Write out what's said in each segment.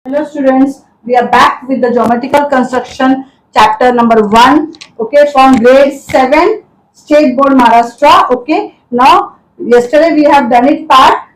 Hello students, we are back with the geometrical construction chapter number 1, okay, from grade 7 State Board Maharashtra. Okay, now yesterday we have done it part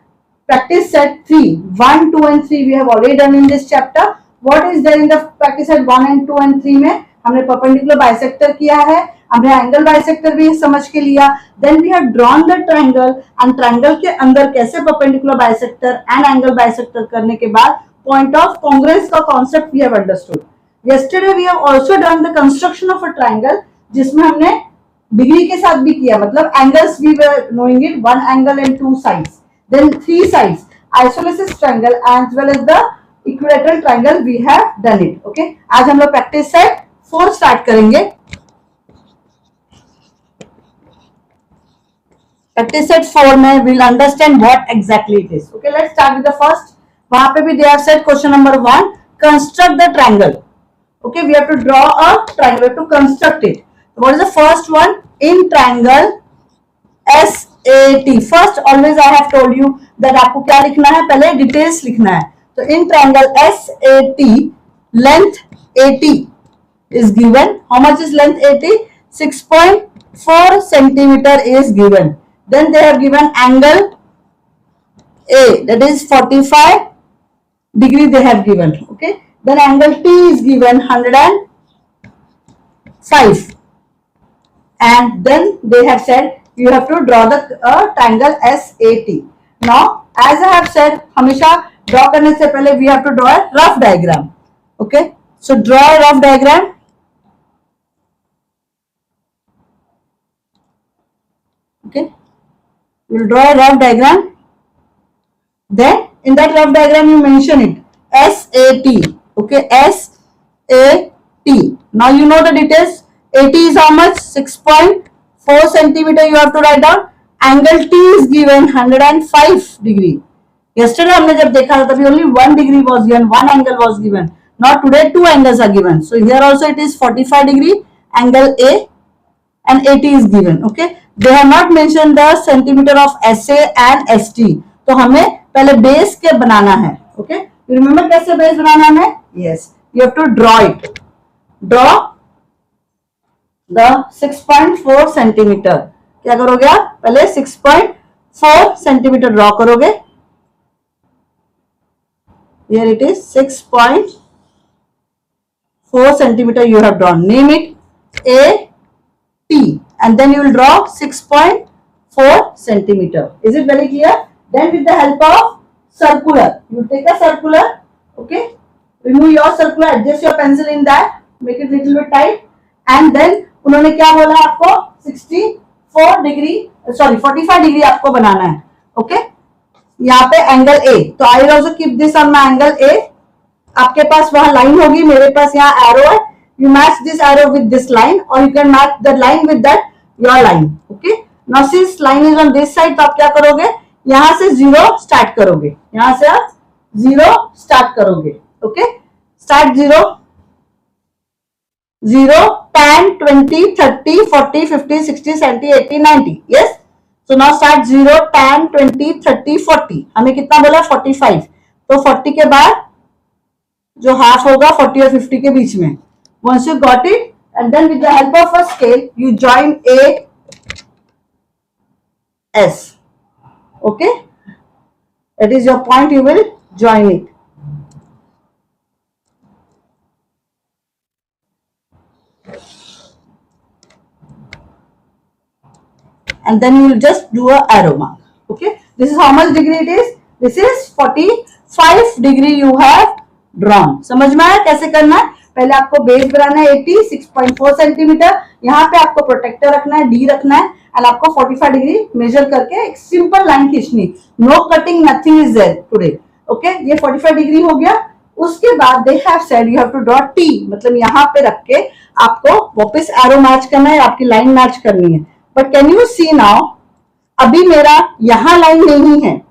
practice set 3, 1, 2 and 3 we have already done in this chapter. What is there in the practice set 1 and 2 and 3 में हमने perpendicular bisector किया है, हमने angle bisector भी समझ के लिया. Then we have drawn the triangle and triangle के अंदर कैसे perpendicular bisector and angle bisector करने के बाद point of congruence का concept we have understood. Yesterday we have also done the construction of a triangle जिसमें हमने डिग्री के साथ भी किया, मतलब angles we were knowing it, one angle and two sides, then three sides, isosceles triangle as well as the equilateral triangle we have done it. Okay, आज हम लोग practice set 4 start करेंगे. Practice set 4 में we'll understand what exactly it is. Okay, let's start with the first. वहां पे भी they have said question number 1, construct the triangle. Okay, we have to draw a triangle to construct it. What is the first one? In triangle SAT. First always I have told you that आपको क्या लिखना है, पहले details लिखना है. तो in triangle SAT length 80 is given. How much is length 80? 6.4 centimeter is given. Then they have given angle A, that is 45 degree they have given. Okay, then angle T is given 105, and then they have said you have to draw the triangle SAT. Now as I have said, हमेशा draw करने से पहले we have to draw a rough diagram. Okay, so draw a rough diagram. Okay, we'll draw a rough diagram. Then in that rough diagram you mention it SAT. Okay, SAT. Now you know the details. AT is how much? 6.4 centimeter you have to write down. Angle T is given 105 degree. Yesterday हमने जब देखा था तभी only 1 degree was given, one angle was given. Now today 2 angles are given. So here also it is 45 degree angle A and AT is given. Okay, they have not mentioned the centimeter of SA and ST. तो हमें पहले base के बनाना है. Okay, you remember कैसे base बनाना है? Yes, you have to draw it. Draw the 6.4 centimetre. क्या करोगे आप? पहले 6.4 सेंटीमीटर ड्रॉ करोगे. Here it is 6.4 centimetre you have drawn. Name it AT and then you will draw 6.4 centimeter. Is it very clear? Then with the help of circular, you take a circular. Okay, remove your circular, adjust your pencil in that, make it little bit tight, and then उन्होंने क्या बोला आपको? 45 degree आपको बनाना है. Okay, यहाँ पे angle A. तो I will also keep this on my angle A. आपके पास वहां लाइन होगी, मेरे पास यहाँ एरो है. You match this arrow with this line और you can match the line with that your line. Okay, now since line is on this side, तो आप क्या करोगे? यहां से 0 स्टार्ट करोगे. यहां से आप 0 स्टार्ट करोगे. Okay, start 0, 10, 20, 30, 40, 50, 60, 70, 80, 90. Yes, so now start 0, 10, 20, 30, 40. हमें कितना बोला? 45. तो 40 के बाद जो हाफ होगा 40 और 50 के बीच में. Once you got it, and then with the help of a scale you join AS. Okay, that is your point, you will join it. And then you will just do a arrow mark. Okay, this is how much degree it is? This is 45 degree you have drawn. समझ में आया कैसे करना है? पहले आपको base बनाना है 80, 6.4 सेंटीमीटर. यहाँ पे आपको प्रोटेक्टर रखना है, D रखना है, एंड आपको 45 डिग्री मेजर करके एक सिंपल लाइन खींचनी. No cutting, nothing is there today. Okay, ये 45 डिग्री हो गया. उसके बाद they have said you have to draw T, मतलब यहाँ पे रख के आपको वापस एरो मैच करना है, आपकी लाइन मैच करनी है. But can you see now, अभी मेरा यहाँ लाइन नहीं है.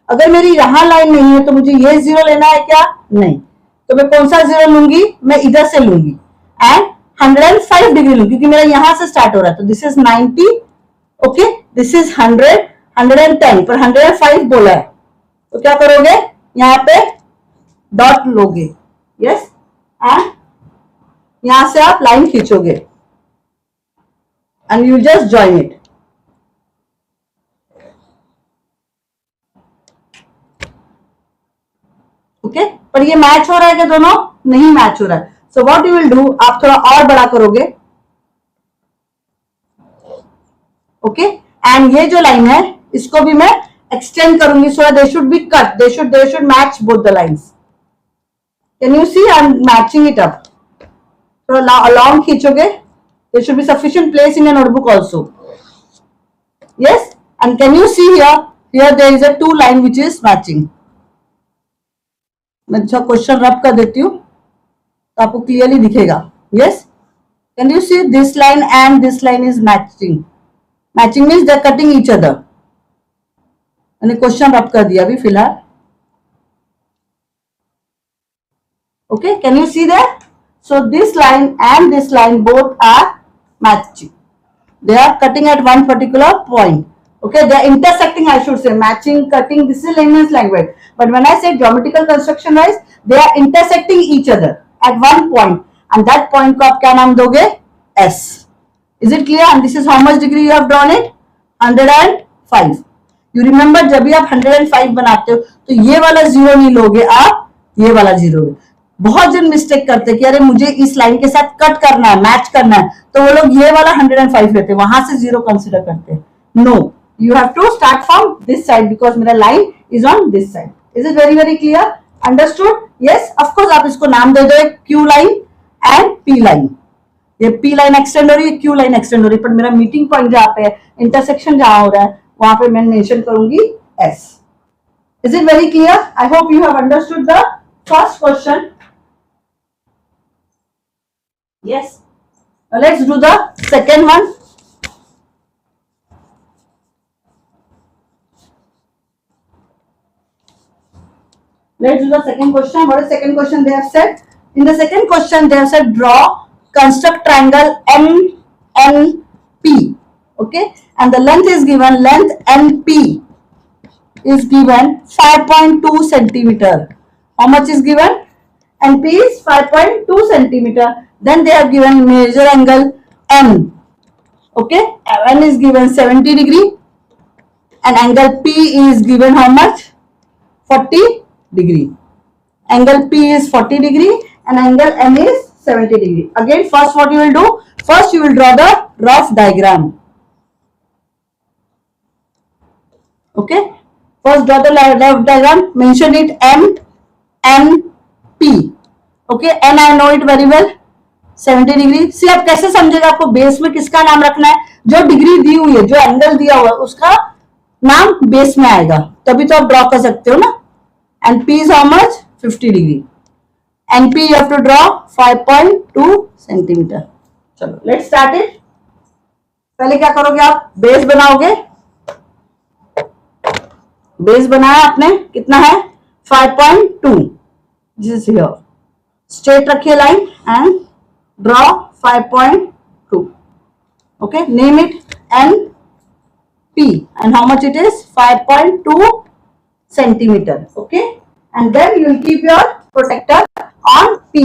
अगर मेरी यहाँ लाइन नहीं है तो मुझे ये 0 लेना है क्या? नहीं. तो मैं कौन सा 0 लूंगी? मैं इधर से लूंगी एंड 105 डिग्री लूंगी क्योंकि मेरा यहां से स्टार्ट हो रहा है. तो this is 90. Okay, this is 100, 110, पर 105 बोला है. तो क्या करोगे? यहाँ पे डॉट लोगे, यस, एंड यहां से आप लाइन खींचोगे and you just join it. Okay, पर ये मैच हो रहा है क्या दोनों? नहीं मैच हो रहा है. सो व्हाट यू विल डू, आप थोड़ा और बड़ा करोगे. ओके, एंड ये जो लाइन है इसको भी मैं एक्सटेंड करूंगी, so they should be cut, they should match both the lines. Can you see I am matching it up. थोड़ा अलॉन्ग खींचोगे. There should be sufficient place in your notebook also. Yes, and can you see here there is a two line which is matching. मैं अच्छा question rub कर देती हूँ तो आपको clearly दिखेगा. Yes, can you see this line and this line is matching. Matching means they are cutting each other. मैंने question rub कर दिया अभी फिलहाल. Okay, can you see that? So this line and this line both are matching. They are cutting at one particular point. Okay, they are intersecting, I should say. Matching, cutting, this is layman's language. But when I say geometrical construction wise, they are intersecting each other at one point. And that point को आप क्या नाम दोगे? S. Is it clear? And this is how much degree you have drawn it? 105. You remember जब भी आप 105 बनाते हो तो ये वाला जीरो नहीं लोगे आप, ये वाला जीरो लोगे. बहुत जन मिस्टेक करते हैं कि अरे मुझे इस लाइन के साथ कट करना है, मैच करना है, तो वो लोग ये वाला 105 लेते हैं, वहां से जीरो कंसिडर करते हैं. No, you have to start from this side because मेरा line is on this side. Is it very very clear? Understood? Yes, of course आप इसको नाम दे दो, एक Q line and P line. ये पी लाइन एक्सटेंड हो रही है, क्यू लाइन एक्सटेंड हो रही है, पर मेरा मीटिंग पॉइंट जहाँ पे है, इंटरसेक्शन जहां हो रहा है, वहां पे मैं मेंशन करूंगी S. Is it very clear? I hope you have understood the first question. Yes. Now let's do the second one. Let's do the second question. What is second question they have said? In the second question they have said draw, construct triangle NNP. Okay, and the length is given, length NP is given 5.2 centimeter. How much is given? NP is 5.2 centimeter. Then they have given major angle N. Okay, N is given 70 degree and angle P is given how much? 40 degree. Angle P is 40 degree and angle N is 70 degree. Again, first what you will do? First you will draw the rough diagram. Okay, first draw the rough diagram. Mention it M, N, P. Okay, N I know it very well. 70 degree. सी आप कैसे समझेगा? आपको base में किसका नाम रखना है? जो डिग्री दी हुई है, जो एंगल दिया हुआ है, उसका नाम बेस में आएगा, तभी तो आप ड्रॉ कर सकते हो ना. And P is how much? 50 degree. And P you have to draw 5.2 centimetre. चलो लेट्स स्टार्ट इट. पहले क्या करोगे आप? बेस बनाओगे. बेस बनाया आपने, कितना है? 5.2. This is here. स्ट्रेट रखिए line and draw 5.2. okay, name it NP and how much it is? 5.2 centimeter. okay, and then you will keep your protector on P.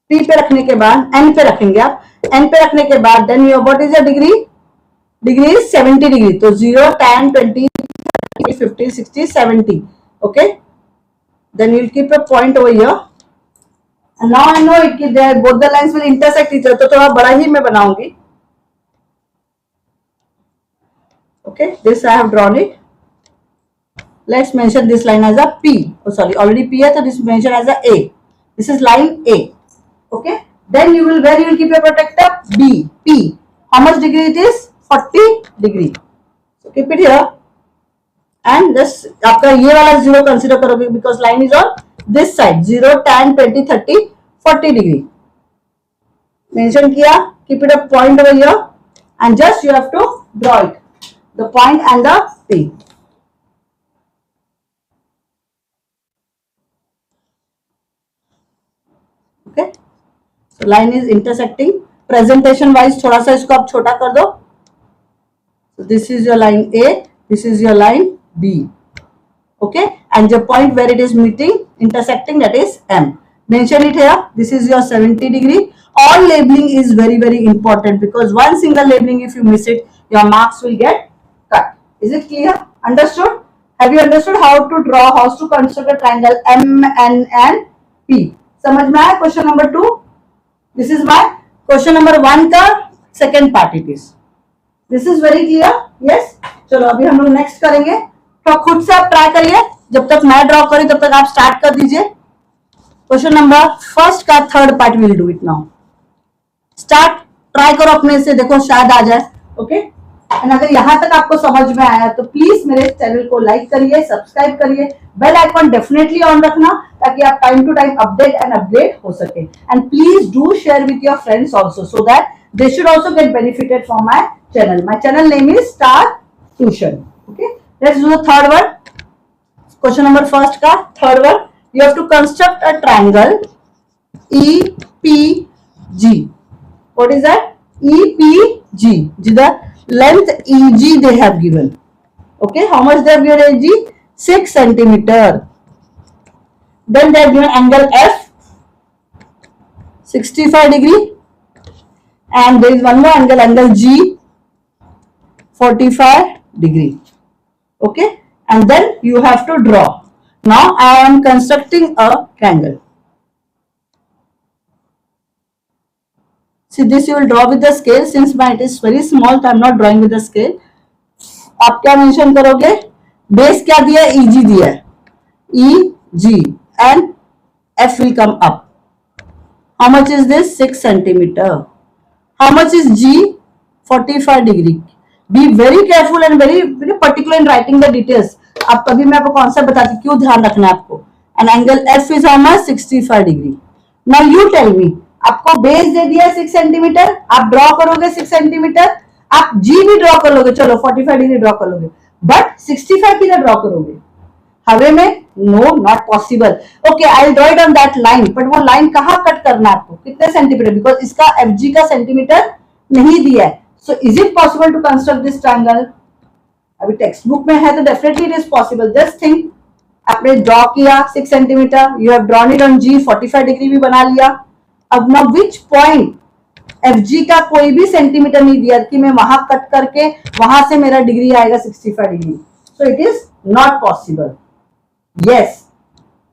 P पे रखने के बाद N पे रखेंगे आप. N पे रखने के बाद then your what is your degree? Degree is 70 degree. तो 0, 10, 20, 30, 50, 60, 70. okay, then you will keep a point over here. And now I know it कि both the lines will intersect each other. तो थोड़ा बड़ा ही मैं बनाऊंगी. Okay, this I have drawn it. Let's mention this line as a P. Oh sorry, already P है तो this mention as a A. This is line A. Okay, then you will where you will keep your protector? B. P. How much degree it is? 40 degree. So keep it here. And just आपका ये वाला zero consider करोगे because line is on this side. 0, 10, 20, 30, 40 degree. Mention किया. Keep it a point over here and just you have to draw it. The point and the P. Okay. So line is intersecting. Presentation wise थोड़ा सा इसको आप छोटा कर दो. So this is your line A. This is your line B. Okay, and the point where it is meeting, intersecting, that is M. Mention it here. This is your 70 degree. All labeling is very, very important, because one single labeling, if you miss it, your marks will get cut. Is it clear? Understood? Have you understood how to draw, how to construct a triangle M, N and P? समझ में आया? Question number 2. This is my question number 1 का second part it is. This is very clear? Yes? चलो अभी हम लोग next करेंगे. तो खुद से आप ट्राई करिए. जब तक मैं ड्रॉ करी तब तक आप स्टार्ट कर दीजिए. क्वेश्चन नंबर फर्स्ट का third part will do it now. Start. Try करो अपने से, देखो शायद आ जाए. ओके. एंड अगर यहां तक आपको समझ में आया तो प्लीज मेरे चैनल को लाइक करिए, सब्सक्राइब करिए, बेल आइकन डेफिनेटली ऑन रखना, ताकि आप time to time update and upgrade हो सके. And please do share with your friends also, so that they should also get benefited from my channel. My channel name is star tuition. Okay, let's do the third one. Question number first का third one. You have to construct a triangle EPG. What is that? EPG. The length EG they have given. Okay, how much they have given EG? 6 centimeter. Then they have given angle F, 65 degree. And there is one more angle, angle G, 45 degree. Okay, and then you have to draw. Now I am constructing a triangle. See, this you will draw with the scale. Since my it is very small, so I am not drawing with the scale. आप क्या mention करोगे? Base क्या दिया है? EG दिया है. EG and F will come up. How much is this? 6 centimeter. How much is G? 45 degree. Be very careful and very particular in writing the details. अब कभी मैं आपको कॉन्सेप्ट बताती क्यों ध्यान रखना है आपको. And angle F is how much? 65 degree. Now you tell me. आपको बेस दे दिया 6 सेंटीमीटर, आप ड्रॉ करोगे 6 सेंटीमीटर, आप जी भी ड्रॉ कर लोगे, चलो 45 डिग्री ड्रॉ कर लोगे, बट 65 किधर ड्रॉ करोगे? हवे में? No, not possible. Okay, I will draw it on that line, but वो लाइन कहाँ कट करना है आपको, कितने सेंटीमीटर? बिकॉज इसका FG का सेंटीमीटर नहीं दिया है. So is it possible to construct this triangle? अभी टेक्स्ट बुक में है तो definitely it is possible. Just think, आपने ड्रॉ किया 6 centimetre, you have drawn it on G, 45 degree भी बना लिया. अब ना विच पॉइंट FG का कोई भी सेंटीमीटर नहीं दिया कि मैं वहां कट करके वहां से मेरा डिग्री आएगा 65 degree. So it is not possible. Yes,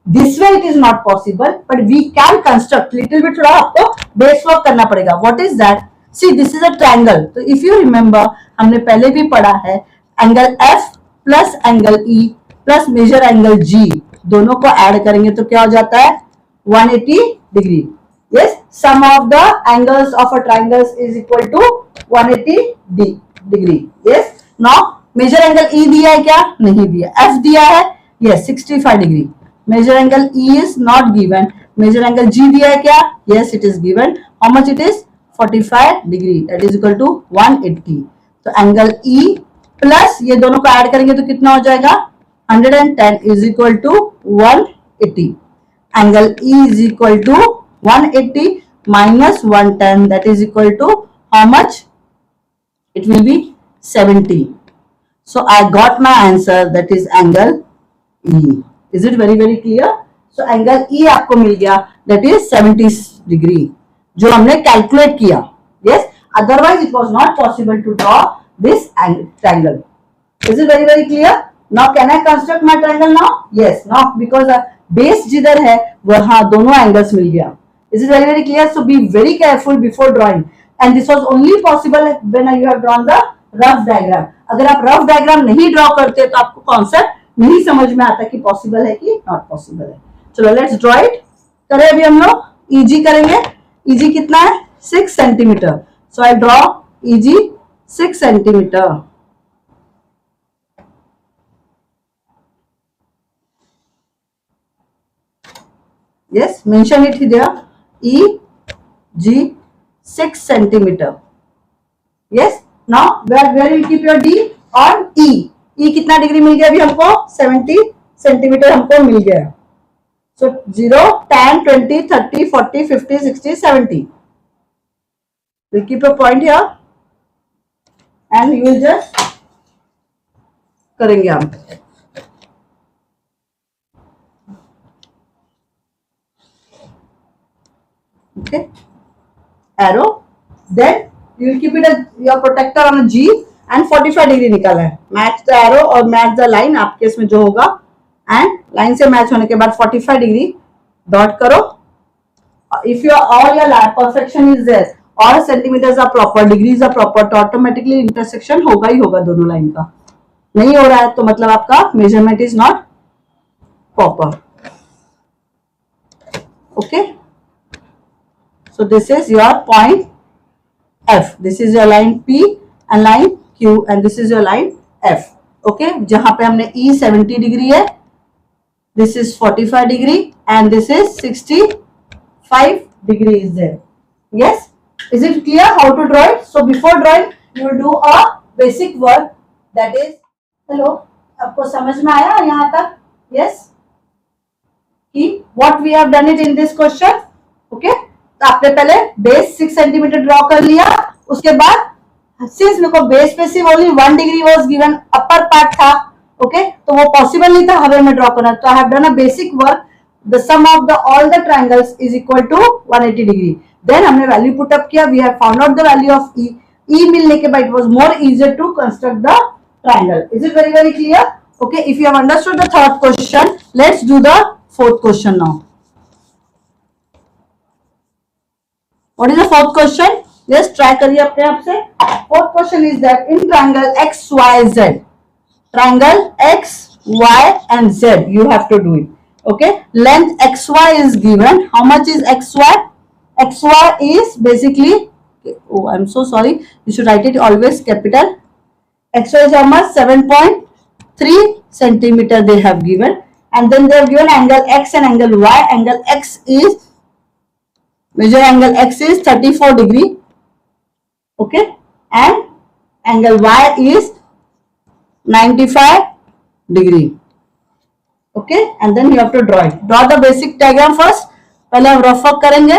this way it is not possible, but we can construct little bit. थोड़ा आपको बेस वर्क करना पड़ेगा. What is that? See, this is a triangle. तो इफ यू रिमेंबर, हमने पहले भी पढ़ा है, angle F plus angle E plus major angle G, दोनों को ऐड करेंगे तो क्या हो जाता है? 180 degree. Yes, sum of the angles of a triangle is equal to 180 degree. Yes. Now measure angle E दिया है क्या? नहीं दिया. F दिया है? Yes, 65 degree. Measure angle E is not given. Measure angle G दिया है क्या? Yes, it is given. How much it is? 45 degree. That is equal to 180. तो angle E plus ये दोनों को ऐड करेंगे तो कितना हो जाएगा? 110 is equal to 180. Angle E is equal to 180 minus 110, that is equal to how much? It will be 70. So I got my answer, that is angle E. Is it very very clear? So angle E आपको मिल गया, that is 70 degree, जो हमने calculate किया. Yes, otherwise it was not possible to draw this triangle. Is it very very clear? Now can I construct my triangle now? Yes, now because base जिधर है वहाँ दोनों angles मिल गया. Is it very very clear? So be very careful before drawing. And this was only possible when you have drawn the rough diagram. अगर आप rough diagram नहीं draw करते तो आपको concept नहीं समझ में आता कि possible है कि not possible है. चलो let's draw it. करें अभी हम लोग EG करेंगे. EG कितना है? 6 centimetre. So I draw EG 6 centimetre. Yes, mention it here. EG 6 centimeter. Yes. Now where you keep your D? On E. E कितना डिग्री मिल गया अभी हमको? 70 सेंटीमीटर हमको मिल गया. So 0, 10, 20, 30, 40, 50, 60, 70. We keep a point here and you will just करेंगे हम. Okay, arrow, then you will keep it as your protector on a G and 45 degree निकाला है. मैच द एरो और मैच द लाइन आपके इसमें जो होगा, and line से मैच होने के बाद 45 डिग्री डॉट करो. If your all your perfection is there, और centimetres are proper, degrees are proper, तो ऑटोमेटिकली इंटरसेक्शन होगा ही होगा दोनों लाइन का. नहीं हो रहा है तो मतलब आपका measurement is not proper. Okay, so this is your point F, this is your line P and line Q and this is your line F. okay, जहां पे हमने E 70 डिग्री है, this is 45 degree and this is 65 degree is there. Yes, is it clear how to draw it? So before drawing you will do a basic work, that is, hello, आपको समझ में आया यहाँ तक? Yes, कि what we have done it in this question. okay, तो आपने पहले बेस 6 सेंटीमीटर ड्रॉ कर लिया. उसके बाद सिंस मेरे को बेस पे सिर्फ only 1 degree was given, upper part था, ओके, तो वो पॉसिबल नहीं था हमें में ड्रॉ करना. तो I have done a basic work. The sum of the all the triangles is equal to 180 degree. Then हमने वैल्यू पुट अप किया. We have found out the value of E. E मिलने के बाद it was more easier to construct the triangle. Is it very very clear? Okay, if you have understood the third question, let's do the fourth question now. What is the fourth question? Yes, try करिए अपने आप से. Fourth question is that in triangle X, Y, Z, triangle X, Y and Z, you have to do it. Okay, length XY is given. How much is XY? XY is basically, oh, I'm so sorry. You should write it always capital. XY is how much? 7.3 centimeter they have given, and then they have given angle X and angle Y. Angle X is, measure angle X is 34 degree, okay, and angle Y is 95 degree, okay, and then you have to draw it. Draw the basic diagram first. पहले हम rough work करेंगे.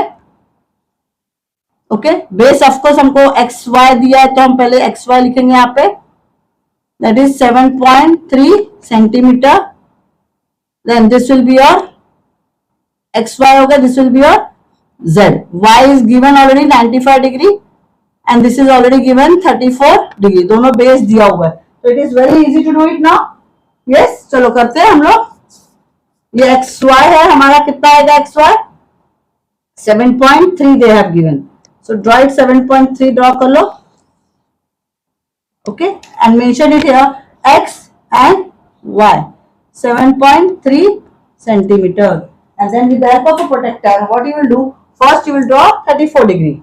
Okay, base of course हमको x Y दिया है तो हम पहले x Y लिखेंगे यहाँ पे. That is 7.3 centimetre. Then this will be your X Y होगा, this will be your Z. Y is given already 95 degree and this is already given 34 degree. दोनों बेस दिया हुआ है, so it is very easy to do it now. Yes, चलो करते हैं हम लोग. ये XY है हमारा, कितना आएगा XY? 7.3 they have given. So draw it. 7.3 draw कर लो. Okay, and mention it here X and Y. 7.3 centimeter. And then with the help of a protector, what you will do? First you will draw 34 degree.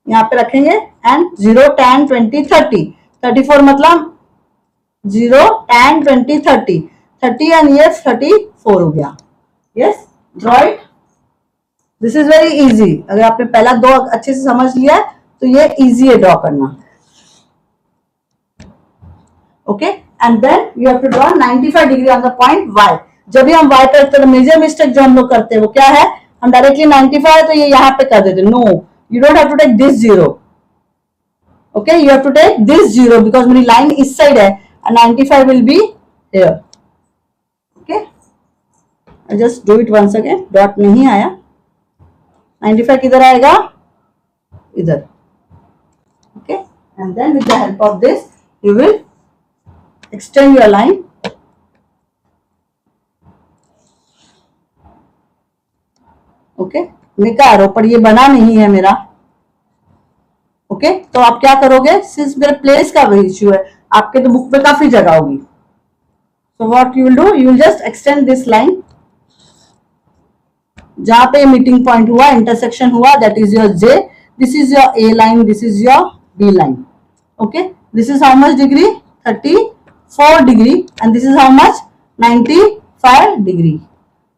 यहाँ पे रखेंगे and 0, 10, 20, 30. 34 मतलब 0, 10, 20, 30. 30 and ये 34 हो गया. Yes, draw it. This is very easy. अगर आपने पहला दो अच्छे से समझ लिया तो ये easy है ड्रॉ करना. Okay, and then you have to draw 95 degree on the point Y. जब भी हम Y पे तो मेजर मिस्टेक जो हम लोग करते हैं वो क्या है? हम डायरेक्टली 95 है तो ये यहाँ पे कर देते. No, you don't have to take this zero. Okay, you have to take this zero because मेरी लाइन इस साइड है and 95 will be here. Okay, I just do it once again. Dot नहीं आया. 95 किधर आएगा? इधर. Okay, and then with the help of this you will extend your line. Okay, लिखा arrow पर ये बना नहीं है मेरा. ओके, तो आप क्या करोगे? सिंस मेरे प्लेस का भी इश्यू है, आपके तो बुक पे काफी जगह होगी. So what you will do, you will just extend this line. जहां पे मीटिंग पॉइंट हुआ, इंटरसेक्शन हुआ, that is your J. This is your A line, this is your B line. Okay, this is how much degree? 34 degree and this is how much? 95 degree.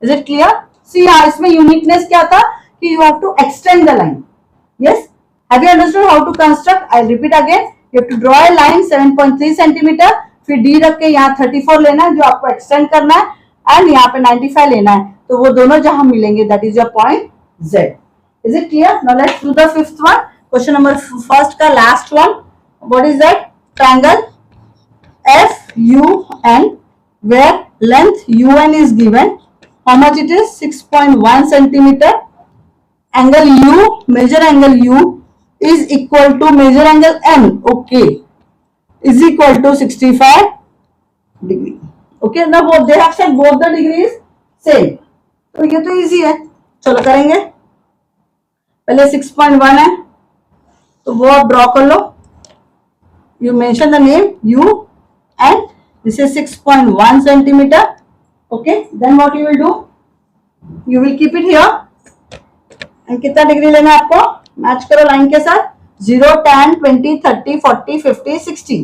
Is it clear? See, हाँ, इसमें uniqueness क्या था कि you have to extend the line. Yes, have you understood how to construct? I repeat again. You have to draw a line 7.3 centimetre, फिर D रख के यहाँ 34 लेना है जो आपको एक्सटेंड करना है, एंड यहाँ पे 95 लेना है. तो वो दोनों जहां मिलेंगे that is your point Z. Is it clear? Now let's do the fifth one. Question number first का last one. What is that? Triangle FUN where length UN is given. How much it is? 6.1 centimeter angle U, major angle U is equal to major angle M, okay, is equal to 65 degree. Okay, now both they have said both the degrees same. तो ये तो easy है, चलो करेंगे. पहले 6.1 है तो वो आप ड्रॉ कर लो. You mention the name U and this is 6.1 centimeter. Okay, then what you will do? You will keep it here. And कितना डिग्री लेना है आपको? मैच करो लाइन के साथ. 0, 10, 20, 30, 40, 50, 60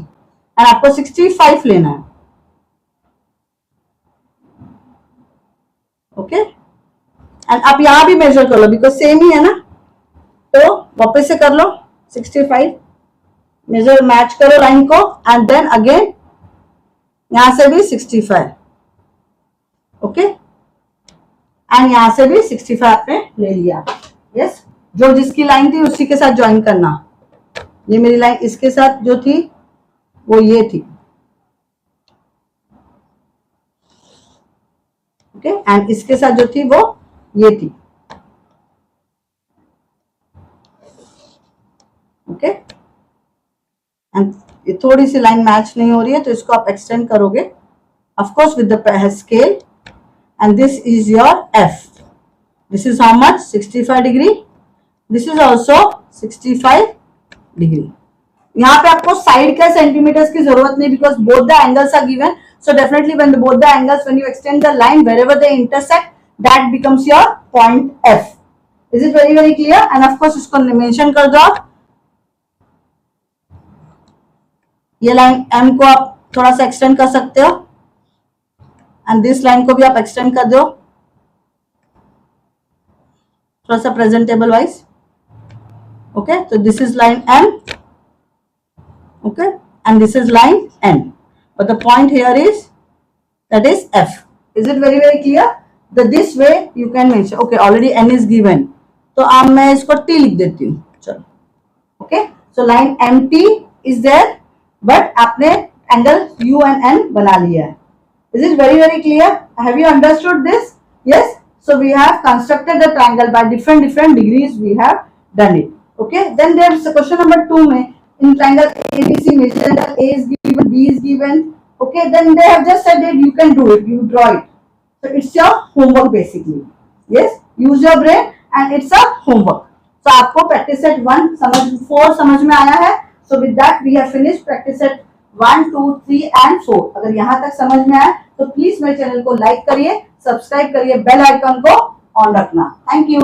एंड आपको 65 लेना है. ओके, एंड आप यहां भी मेजर कर लो बिकॉज सेम ही है ना. तो वापस से कर लो 65, मेजर मैच करो लाइन को एंड देन अगेन यहां से भी 65. ओके, एंड यहां से भी 65 आपने ले लिया. यस, जो जिसकी लाइन थी उसी के साथ ज्वाइन करना. ये मेरी लाइन इसके साथ जो थी वो ये थी. ओके, एंड इसके साथ जो थी वो ये थी. ओके, एंड ये थोड़ी सी लाइन मैच नहीं हो रही है तो इसको आप एक्सटेंड करोगे of course with the scale. And this is your F. This is how much? 65 degree. This is also 65 degree. यहाँ पे आपको साइड का सेंटीमीटर्स की जरूरत नहीं because both the angles are given. So definitely when both the angles when you extend the line wherever they intersect that becomes your point F. Is it very very clear? And of course इसको mention कर दो आप. ये line M को आप थोड़ा सा extend कर सकते हो एंड दिस लाइन को भी आप एक्सटेंड कर दो थोड़ा सा प्रेजेंटेबल वाइज. ओके, तो this is line M. Okay, and this is line N. But the point here is that is F. Is it very very clear? The this way you can mention. Okay, already N is given तो अब मैं इसको T लिख देती हूँ. चलो, okay, so line MT is there but आपने angle U and N बना लिया है. Is it very very clear? Have you understood this? Yes. So we have constructed the triangle by different degrees. We have done it. Okay. Then there is a question number 2. में in triangle ABC, major angle A is given, B is given. Okay. Then they have just said that you can do it. You draw it. So it's your homework basically. Yes. Use your brain and it's a homework. So आपको practice set 1 4 समझ में आया है. So with that we have finished practice set 1, 2, 3 and 4. अगर यहाँ तक समझ में आया तो प्लीज मेरे चैनल को लाइक करिए, सब्सक्राइब करिए, बेल आइकन को ऑन रखना. Thank you.